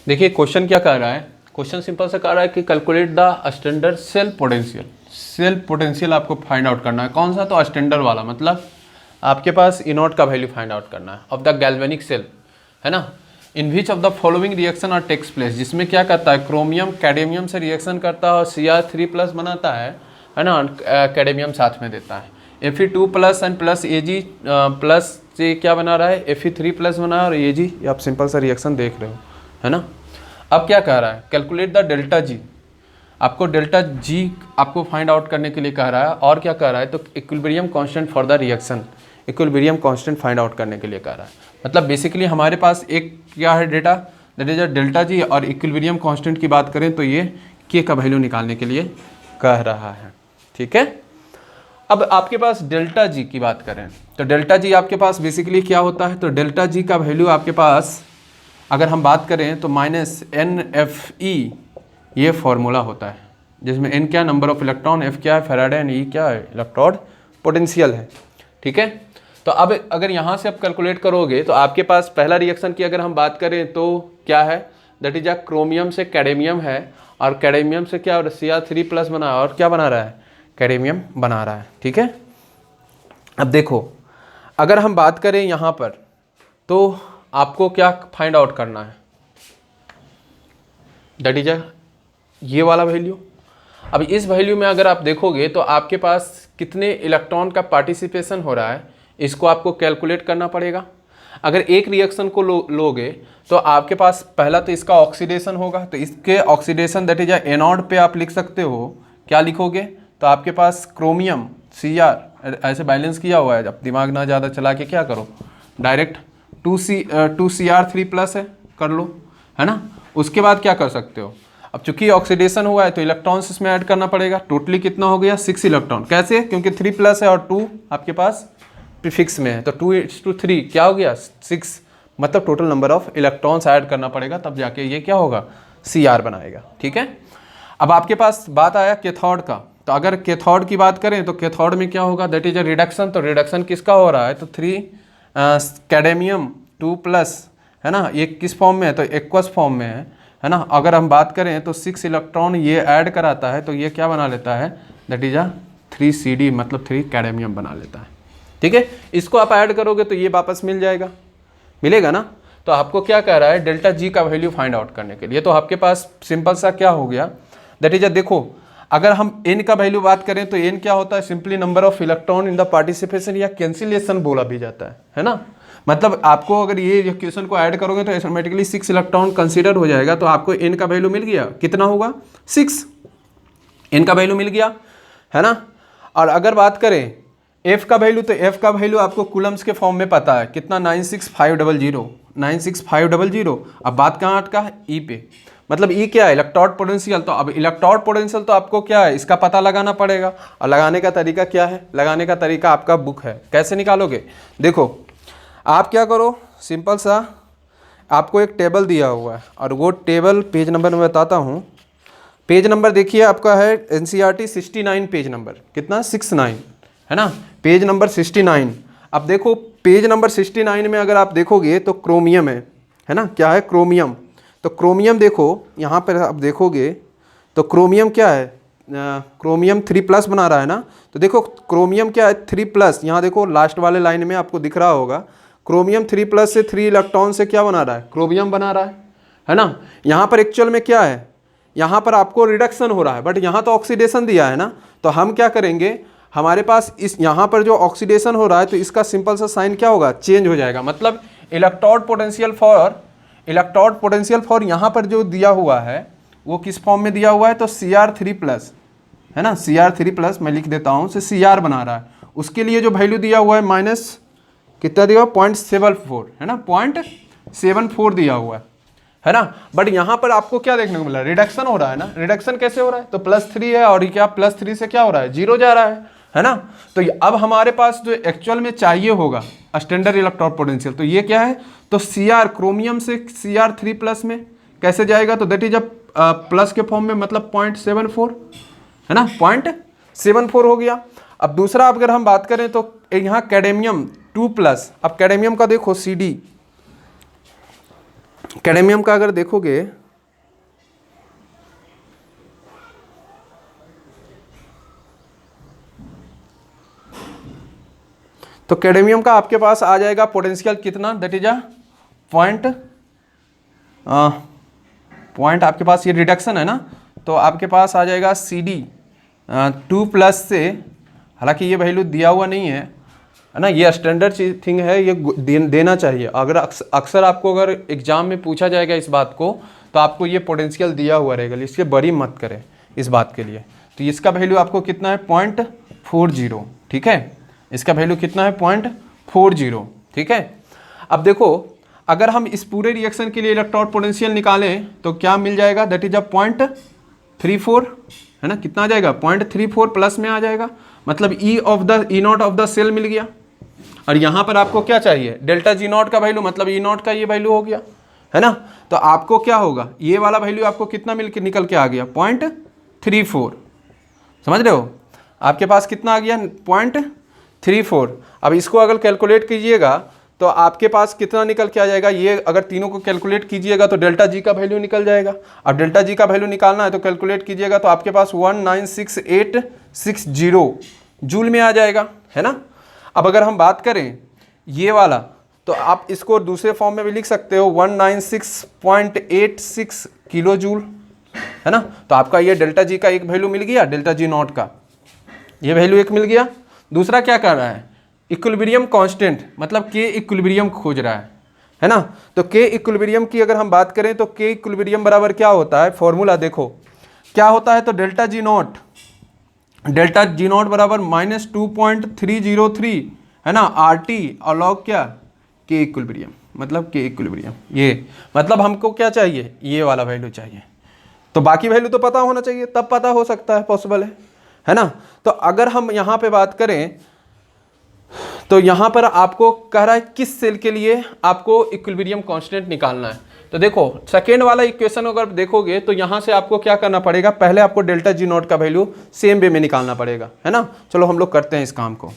देखिए क्वेश्चन क्या कह रहा है, क्वेश्चन सिंपल से कह रहा है कि calculate the standard cell potential. Cell potential आपको फाइंड आउट करना है, कौन सा, तो स्टैंडर्ड वाला, मतलब आपके पास ई नॉट का वैल्यू फाइंड आउट करना है ऑफ द गैल्वेनिक सेल, है ना। In which of the following reaction are takes place, जिसमें क्या करता है, क्रोमियम कैडेमियम से रिएक्शन करता है और Cr3+ बनाता है ना, कैडेमियम साथ में देता है। Fe2+ and plus Ag plus से क्या बना रहा है, Fe3+ बना है और Ag, ये आप सिंपल सा रिएक्शन देख रहे हो, है ना। अब क्या कह रहा है, कैलकुलेट द डेल्टा जी, आपको डेल्टा जी आपको फाइंड आउट करने के लिए कह रहा है। और क्या कह रहा है, तो equilibrium constant for the reaction, equilibrium constant find out करने के लिए कह रहा है। मतलब बेसिकली हमारे पास एक क्या है data, that is a delta G, और इक्विलिब्रियम कांस्टेंट की बात करें तो ये के का वैल्यू निकालने के लिए कह रहा है, ठीक है। अब आपके पास डेल्टा जी की बात करें तो डेल्टा जी आपके पास बेसिकली क्या होता है, तो डेल्टा जी का वैल्यू आपके पास अगर हम बात करें तो -NFe ये फॉर्मूला होता है, जिसमें n क्या नंबर ऑफ इलेक्ट्रॉन, f क्या है फैराडे एंड e क्या है इलेक्ट्रोड पोटेंशियल है, ठीक है। तो अब अगर यहाँ से आप कैलकुलेट करोगे तो आपके पास पहला रिएक्शन की अगर हम बात करें तो क्या है, दैट इज क्रोमियम से कैडेमियम है, और कैडेमियम से क्या Cr3+ बना है और क्या बना रहा है, कैडेमियम बना रहा है, ठीक है। अब देखो अगर हम बात करें यहाँ पर तो आपको क्या फाइंड आउट करना है, दैट इज ये वाला वैल्यू। अब इस वैल्यू में अगर आप देखोगे तो आपके पास कितने इलेक्ट्रॉन का पार्टिसिपेशन हो रहा है, इसको आपको कैलकुलेट करना पड़ेगा। अगर एक रिएक्शन को लोगे तो आपके पास पहला तो इसका ऑक्सीडेशन होगा, तो इसके ऑक्सीडेशन दैट इज एनोड पे आप लिख सकते हो, क्या लिखोगे, तो आपके पास क्रोमियम Cr ऐसे बैलेंस किया हुआ है, अब दिमाग ना ज़्यादा चला के क्या करो, डायरेक्ट 2Cr3+ है, कर लो, है ना। उसके बाद क्या कर सकते हो, अब चूंकि ऑक्सीडेशन हुआ है तो इलेक्ट्रॉन्स इसमें ऐड करना पड़ेगा, टोटली कितना हो गया 6 इलेक्ट्रॉन, कैसे, क्योंकि 3+ है और 2 आपके पास प्रीफिक्स में है, तो 2:3 क्या हो गया 6, मतलब total number of electrons add करना पड़ेगा, तब जाके ये क्या होगा Cr बनाएगा, ठीक है। अब आपके पास बात आया कैथोड का, तो अगर कैथोड की बात करें तो कैथोड में क्या होगा, दैट इज अ रिडक्शन, तो रिडक्शन किसका हो रहा है, तो 3 कैडेमियम 2+, है ना, ये किस फॉर्म में है, तो एक्वस फॉर्म में है ना। अगर हम बात करें तो 6 इलेक्ट्रॉन ये ऐड कराता है, तो ये क्या बना लेता है, दैट इज 3CD, मतलब 3 कैडेमियम बना लेता है, ठीक है। इसको आप ऐड करोगे तो ये वापस मिल जाएगा, मिलेगा ना। तो आपको क्या कह रहा है, डेल्टा जी का वैल्यू फाइंड आउट करने के लिए, तो आपके पास सिंपल सा क्या हो गया, दैट इज देखो अगर हम n का वैल्यू बात करें तो n क्या होता है, simply number of electron in the participation या कैंसिलेशन बोला भी जाता है ना। मतलब आपको अगर ये इक्वेशन को ऐड करोगे तो ऑटोमेटिकली 6 इलेक्ट्रॉन कंसीडर हो जाएगा, तो आपको n का वैल्यू मिल गया, कितना होगा 6, n का वैल्यू मिल गया, है ना। और अगर बात करें f का वैल्यू, तो f का वैल्यू आपको कूलम्स के फॉर्म में पता है, कितना 96500, 96500। अब बात कहाँ अटका है, e पे, मतलब E क्या है, इलेक्ट्रोड पोटेंशियल। तो अब इलेक्ट्रोड पोटेंशियल तो आपको क्या है, इसका पता लगाना पड़ेगा, और लगाने का तरीका क्या है, लगाने का तरीका आपका बुक है, कैसे निकालोगे, देखो आप क्या करो, सिंपल सा आपको एक टेबल दिया हुआ है, और वो टेबल पेज नंबर मैं बताता हूँ, पेज नंबर देखिए आपका है NCERT 69 पेज नंबर, कितना 69, है ना, पेज नंबर 69। अब देखो पेज नंबर 69 में अगर आप देखोगे तो क्रोमियम है ना, क्या है क्रोमियम, तो क्रोमियम देखो यहाँ पर आप देखोगे तो क्रोमियम क्या है, क्रोमियम 3+ बना रहा है ना, तो देखो क्रोमियम क्या है 3+, यहाँ देखो लास्ट वाले लाइन में आपको दिख रहा होगा, क्रोमियम 3+ से 3 इलेक्ट्रॉन से क्या बना रहा है, क्रोमियम बना रहा है ना। यहाँ पर एक्चुअल में क्या है, यहाँ पर आपको रिडक्शन हो रहा है, बट यहाँ तो ऑक्सीडेशन दिया है ना, तो हम क्या करेंगे, हमारे पास इस यहाँ पर जो ऑक्सीडेशन हो रहा है तो इसका सिंपल सा साइन क्या होगा, चेंज हो जाएगा, मतलब इलेक्ट्रोड पोटेंशियल फॉर यहाँ पर जो दिया हुआ है वो किस फॉर्म में दिया हुआ है, तो Cr3+, है ना, Cr3+, मैं लिख देता हूँ, से Cr बना रहा है, उसके लिए जो वैल्यू दिया हुआ है माइनस कितना दिया हुआ 0.74, है ना, 0.74 दिया हुआ है ना। बट यहाँ पर आपको क्या देखने को मिला, रिडक्शन हो रहा है ना, रिडक्शन कैसे हो रहा है, तो +3 है, और क्या +3 से क्या हो रहा है, 0 जा रहा है ना। तो अब हमारे पास जो एक्चुअल में चाहिए होगा स्टैंडर्ड इलेक्ट्रोड पोटेंशियल, तो ये क्या है, तो Cr क्रोमियम से Cr3+ में कैसे जाएगा, तो दैट इज प्लस के फॉर्म में, मतलब 0.74, है ना, 0.74 हो गया। अब दूसरा अगर हम बात करें तो यहाँ कैडेमियम 2+, अब कैडेमियम का देखो CD, कैडमियम का अगर देखोगे तो कैडमियम का आपके पास आ जाएगा पोटेंशियल कितना, दैट इज पॉइंट आपके पास ये रिडक्शन है ना, तो आपके पास आ जाएगा CD 2+ से, हालांकि ये वैल्यू दिया हुआ नहीं है ना, ये स्टैंडर्ड थिंग है, ये देना चाहिए। अगर अक्सर आपको अगर एग्जाम में पूछा जाएगा इस बात को, तो आपको ये पोटेंशियल दिया हुआ रहेगा, इसलिए बड़ी मत करें इस बात के लिए। तो इसका वैल्यू आपको कितना है 0.40, ठीक है, इसका वैल्यू कितना है 0.40, ठीक है। अब देखो अगर हम इस पूरे रिएक्शन के लिए इलेक्ट्रॉन पोटेंशियल निकालें तो क्या मिल जाएगा, दैट इज 0.34, है ना, कितना आ जाएगा 0.34 प्लस में आ जाएगा, मतलब E0 ऑफ द सेल मिल गया। और यहाँ पर आपको क्या चाहिए, डेल्टा G0 का वैल्यू, मतलब E0 का ये वैल्यू हो गया, है ना। तो आपको क्या होगा, ये वाला वैल्यू आपको कितना निकल के आ गया 0.34, समझ रहे हो, आपके पास कितना आ गया 0.34। अब इसको अगर कैलकुलेट कीजिएगा तो आपके पास कितना निकल के आ जाएगा, ये अगर तीनों को कैलकुलेट कीजिएगा तो डेल्टा G का वैल्यू निकल जाएगा। अब डेल्टा G का वैल्यू निकालना है तो कैलकुलेट कीजिएगा तो आपके पास 196860 जूल में आ जाएगा, है ना। अब अगर हम बात करें ये वाला, तो आप इसको दूसरे फॉर्म में भी लिख सकते हो 196.86 किलो जूल, है ना। तो आपका ये डेल्टा G का एक वैल्यू मिल गया, डेल्टा G0 का ये वैल्यू एक मिल गया। दूसरा क्या कर रहा है, इक्विलिब्रियम कांस्टेंट, मतलब के इक्विलिब्रियम खोज रहा है ना। तो के इक्विलिब्रियम की अगर हम बात करें तो के इक्विलिब्रियम बराबर क्या होता है, फॉर्मूला देखो क्या होता है, तो डेल्टा G0 बराबर -2.303, है ना, RT और लॉग क्या के इक्विलिब्रियम, मतलब के इक्विलिब्रियम, ये मतलब हमको क्या चाहिए, ये वाला वैल्यू चाहिए। तो बाकी वैल्यू तो पता होना चाहिए, तब पता हो सकता है, पॉसिबल है ना। तो अगर हम यहाँ पे बात करें तो यहाँ पर आपको कह रहा है किस सेल के लिए आपको इक्विलिब्रियम कांस्टेंट निकालना है। तो देखो सेकेंड वाला इक्वेशन अगर देखोगे तो यहाँ से आपको क्या करना पड़ेगा, पहले आपको डेल्टा G0 का वैल्यू सेम वे में निकालना पड़ेगा, है ना। चलो हम लोग करते हैं इस काम को।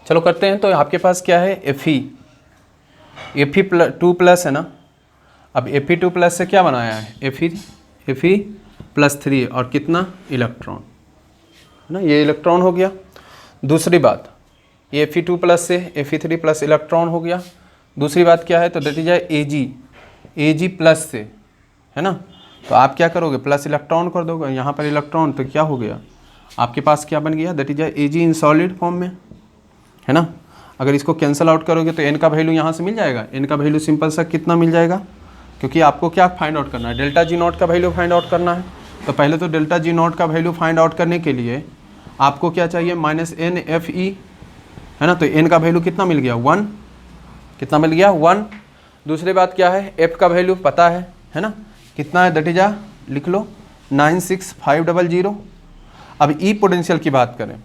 चलो करते हैं। तो आपके पास क्या है, Fe2+ है ना। अब Fe2+ से क्या बनाया है, Fe+3 और कितना इलेक्ट्रॉन, है ना, ये इलेक्ट्रॉन हो गया। दूसरी बात ये Fe2+ से Fe3+ इलेक्ट्रॉन हो गया। दूसरी बात क्या है, तो दैट इज Ag+ से, है ना। तो आप क्या करोगे, प्लस इलेक्ट्रॉन कर दोगे, यहाँ पर इलेक्ट्रॉन, तो क्या हो गया आपके पास, क्या बन गया, that is Ag in solid form में, है ना। अगर इसको कैंसिल आउट करोगे तो n का वैल्यू यहाँ से मिल जाएगा, n का वैल्यू सिंपल सा कितना मिल जाएगा, क्योंकि आपको क्या फाइंड आउट करना है, डेल्टा G0 का वैल्यू फाइंड आउट करना है। तो पहले तो डेल्टा G0 का वैल्यू फाइंड आउट करने के लिए आपको क्या चाहिए, -NFe, है ना। तो n का वैल्यू कितना मिल गया 1, कितना मिल गया 1। दूसरी बात क्या है, f का वैल्यू पता है ना, कितना है, दैट इज लिख लो 96500। अब E पोटेंशियल की बात करें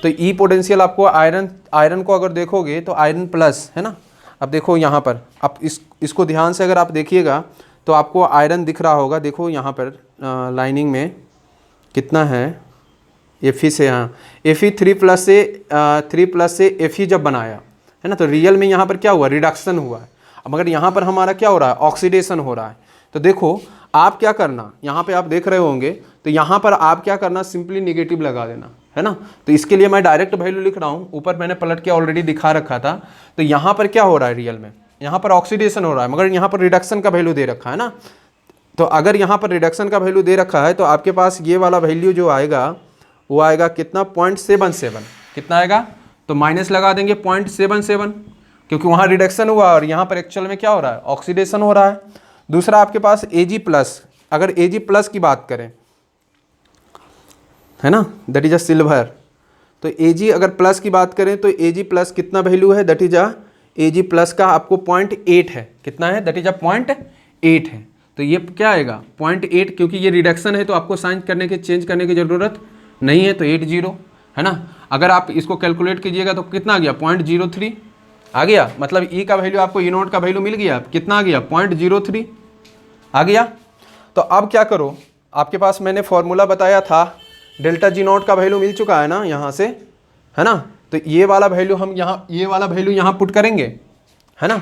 तो E पोटेंशियल आपको आयरन को अगर देखोगे तो आयरन प्लस, है ना। अब देखो यहाँ पर, अब इसको ध्यान से अगर आप देखिएगा तो आपको आयरन दिख रहा होगा, देखो यहाँ पर लाइनिंग में कितना है, Fe से, हाँ Fe 3+ से Fe जब बनाया, है ना, तो रियल में यहाँ पर क्या हुआ, रिडक्शन हुआ है। अब मगर यहाँ पर हमारा क्या हो रहा है, ऑक्सीडेशन हो रहा है। तो देखो आप क्या करना, यहाँ पे आप देख रहे होंगे, तो यहाँ पर आप क्या करना, सिंपली निगेटिव लगा देना, है ना। तो इसके लिए मैं डायरेक्ट वैल्यू लिख रहा हूँ, ऊपर मैंने पलट के ऑलरेडी दिखा रखा था। तो यहाँ पर क्या हो रहा है, रियल में यहाँ पर ऑक्सीडेशन हो रहा है, मगर यहाँ पर रिडक्शन का वैल्यू दे रखा है ना। तो अगर यहाँ पर रिडक्शन का वैल्यू दे रखा है तो आपके पास ये वाला वैल्यू जो आएगा वो आएगा कितना, 0.77, कितना आएगा, तो माइनस लगा देंगे 0.77, क्योंकि वहाँ रिडक्शन हुआ और यहाँ पर एक्चुअल में क्या हो रहा है, ऑक्सीडेशन हो रहा है। दूसरा आपके पास Ag+, अगर Ag+ की बात करें, है ना, दैट इज सिल्वर। तो Ag अगर प्लस की बात करें तो Ag+ कितना वैल्यू है, दैट इज Ag+ का आपको 0.8 है, कितना है, दैट इज 0.8 है। तो ये क्या आएगा 0.8, क्योंकि ये रिडक्शन है तो आपको साइन करने के चेंज करने की ज़रूरत नहीं है, तो 80 है ना। अगर आप इसको कैलकुलेट कीजिएगा तो कितना आ गया 0.03 आ गया, मतलब ई का वैल्यू आपको ई नोट का वैल्यू मिल गया, कितना आ गया 0.03 आ गया। तो अब क्या करो, आपके पास मैंने फॉर्मूला बताया था, डेल्टा जी नोट का वैल्यू मिल चुका है ना यहाँ से, है ना। तो ये वाला वैल्यू हम यहाँ, ये वाला वैल्यू यहाँ पुट करेंगे, है ना।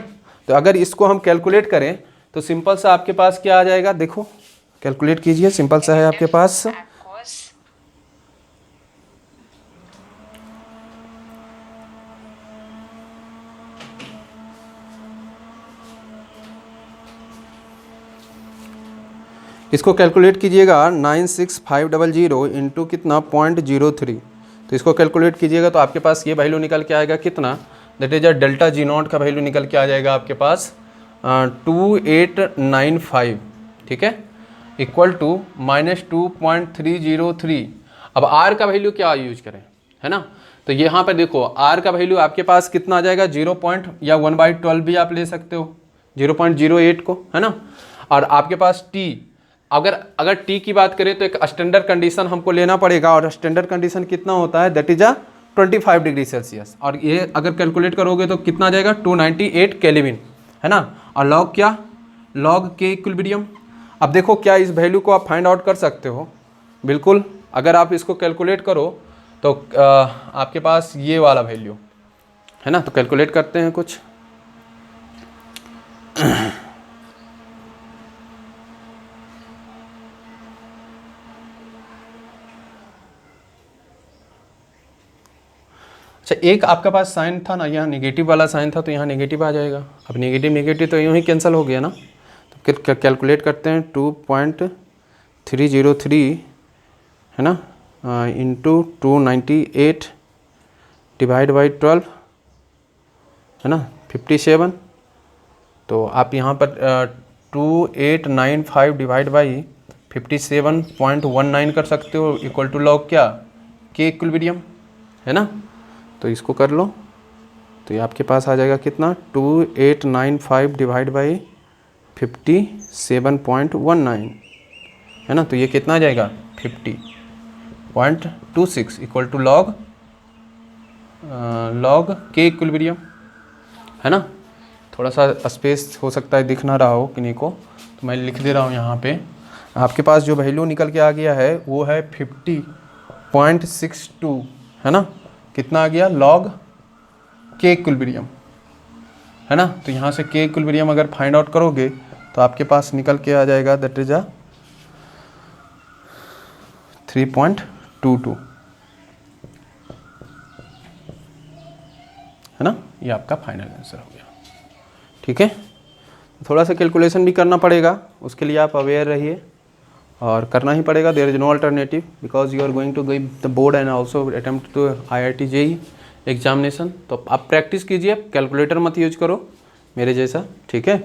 तो अगर इसको हम कैलकुलेट करें तो सिंपल सा आपके पास क्या आ जाएगा, देखो कैलकुलेट कीजिए, सिंपल सा है आपके पास। इसको कैलकुलेट कीजिएगा 96500 इंटू कितना 0.03, तो इसको कैलकुलेट कीजिएगा तो आपके पास ये वैल्यू निकल के आएगा कितना, that is delta G not का वैल्यू निकल के आ जाएगा आपके पास 2895, ठीक है, इक्वल टू -2.303। अब आर का वैल्यू क्या यूज करें, है ना। तो यहाँ पे देखो आर का वैल्यू आपके पास कितना आ जाएगा 0. या 1/12 भी आप ले सकते हो, 0.08 को, है ना। और आपके पास टी, अगर टी की बात करें तो एक स्टैंडर्ड कंडीशन हमको लेना पड़ेगा, और स्टैंडर्ड कंडीशन कितना होता है, दैट इज 25 डिग्री सेल्सियस, और ये अगर कैलकुलेट करोगे तो कितना आ जाएगा 298 केल्विन, है ना। और लॉग क्या, लॉग के इक्विलिब्रियम। अब देखो क्या इस वैल्यू को आप फाइंड आउट कर सकते हो, बिल्कुल। अगर आप इसको कैलकुलेट करो तो आपके पास ये वाला वैल्यू है ना, तो कैलकुलेट करते हैं कुछ। अच्छा, एक आपका पास साइन था ना, यहाँ नेगेटिव वाला साइन था तो यहाँ नेगेटिव आ जाएगा। अब नेगेटिव नेगेटिव तो यूँ ही कैंसिल हो गया ना। तो कैलकुलेट करते हैं 2.303 है ना, इंटू 298 डिवाइड बाई 12 है ना, 57। तो आप यहाँ पर 2895 डिवाइड बाई 57.19 कर सकते हो, इक्वल टू लॉग क्या, के इक्विलिब्रियम, है ना। तो इसको कर लो तो ये आपके पास आ जाएगा कितना 2895 डिवाइड बाई 57.19, है ना। तो ये कितना आ जाएगा 50.26 इक्वल टू लॉग के इक्विलिब्रियम, है ना। थोड़ा सा स्पेस हो सकता है दिख ना रहा हो किन्हीं को, तो मैं लिख दे रहा हूँ यहाँ पे। आपके पास जो वैल्यू निकल के आ गया है वो है 50.62, है ना। कितना आ गया लॉग के इक्विलिब्रियम, है ना। तो यहाँ से के इक्विलिब्रियम अगर फाइंड आउट करोगे तो आपके पास निकल के आ जाएगा दैट इज 3.22, है ना। ये आपका फाइनल आंसर हो गया, ठीक है। थोड़ा सा कैलकुलेशन भी करना पड़ेगा, उसके लिए आप अवेयर रहिए, और करना ही पड़ेगा। There is no alternative because you are going to give the board and also attempt to IIT JEE examination. तो आप प्रैक्टिस कीजिए, कैलकुलेटर मत यूज करो मेरे जैसा, ठीक है।